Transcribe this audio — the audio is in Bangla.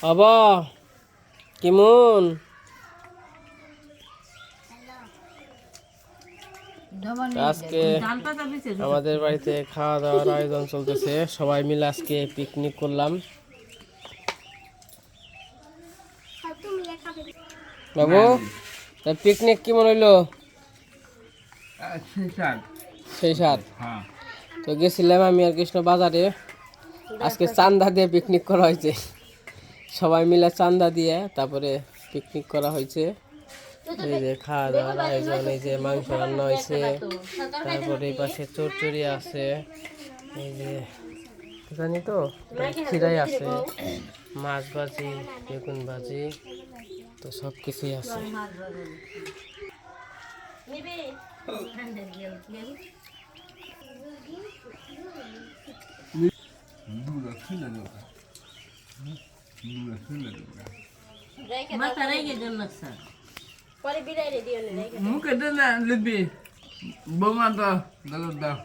বাবা কেমন আজকে আমাদের বাড়িতে খাওয়া দাওয়ার আয়োজন চলতেছে সবাই মিলে আজকে পিকনিক করলাম বাবু পিকনিক কেমন হইলো সেই সাত তো গেছিলাম আমি আর কৃষ্ণ বাজারে আজকে চান্দা দিয়ে পিকনিক করা হয়েছে সবাই মিলে চান্দা দিয়ে তারপরে পিকনিক করা হয়েছে এই যে খাওয়া দাওয়ার আয়োজন এই যে মাংস রান্না হয়েছে তারপরে এই পাশে চচ্চড়ি আছে এই যে জানি তো খিরাই আছে মাছ ভাজি বেগুন ভাজি তো সব কিছুই আছে মুখে দেন না লিপি বোমা দাও দাও